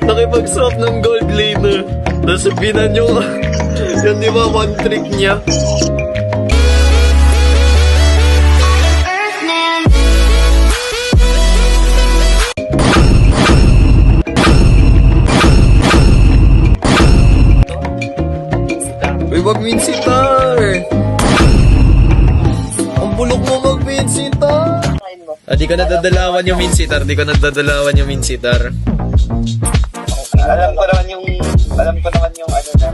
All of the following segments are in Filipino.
Nakipag-swap ng gold laner. Tapos binan yung, yun di ba, one trick niya. Uy, mag-minsitar! Ang bulok mo mag-minsitar! Di ko nadadalawan yung minsitar. Alam ko naman yung ano na.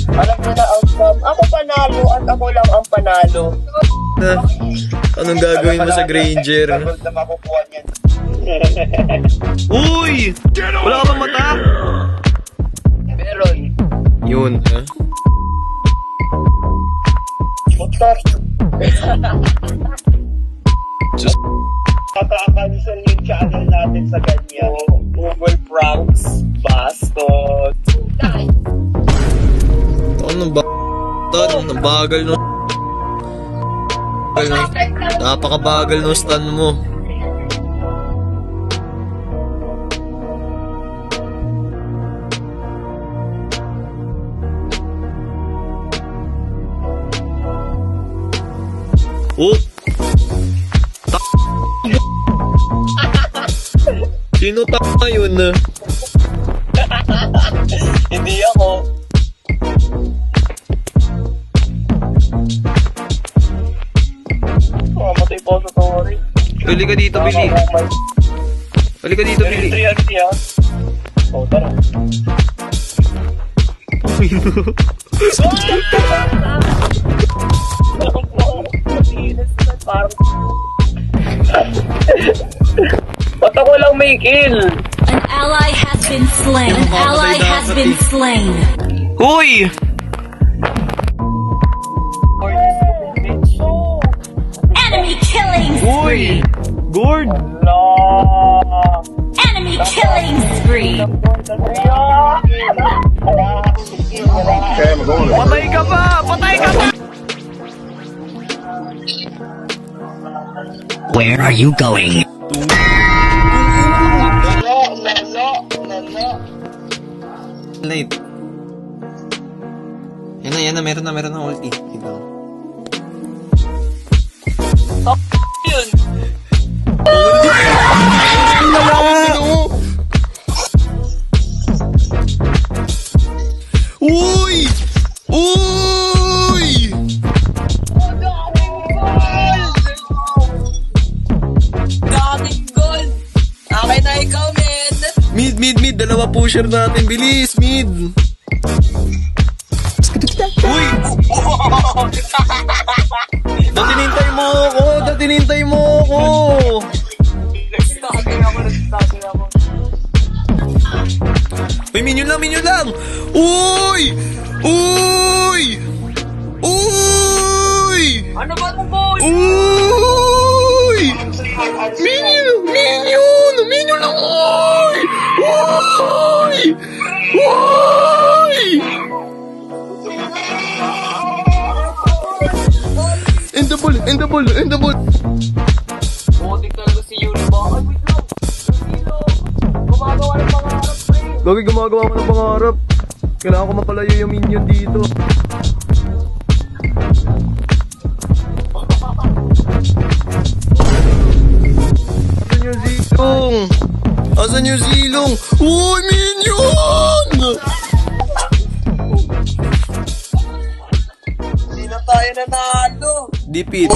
Alam ko na outcome. Ako panalo at ako lang ang panalo. Anong gagawin mo sa Granger? Gold na makukuha niyan. Uy! Wala ka bang mata? Meron. Yun, ha? Motor. Just... Kaka-cancel yung channel natin sa ganyan. Google pranks. Bastos. Ano ba? Ang bagal no? Napakabagal no stun mo. Oh! Sino yun? Hindi ako. Mamatay po sa story. Uli ka dito, Billy. Uli ka dito, Billy. 300 ah. Oh, tara. Ba't ako lang may kill? An ally has been slain. An ally has been slain. Uy! Enemy killing Uy! Gord! enemy killing spree. Patay ka pa! Patay ka pa! Where are you going? Late. Yan na, meron na ulti. Ito. Yun. Uy! Uy! Daming gold. Okay na ikaw, men. Mid. Dalawa pusher natin. Bilis, mid. Uy! Datinintay mo ako. Nag-stalking ako. Uy, minion lang. Uy! Ano ba mo, boy? Uy! Minion lang. Uy! End the ball. Butik talaga si Yuri. Bakit? Wait lang. Gumagawa ng pangarap, pre. Gagi, gumagawa ko ng pangarap. Kailangan ko mapalayo yung minion dito. Asan yung zilong? Uy, minion! Hindi na tayo nanalo. Dipit.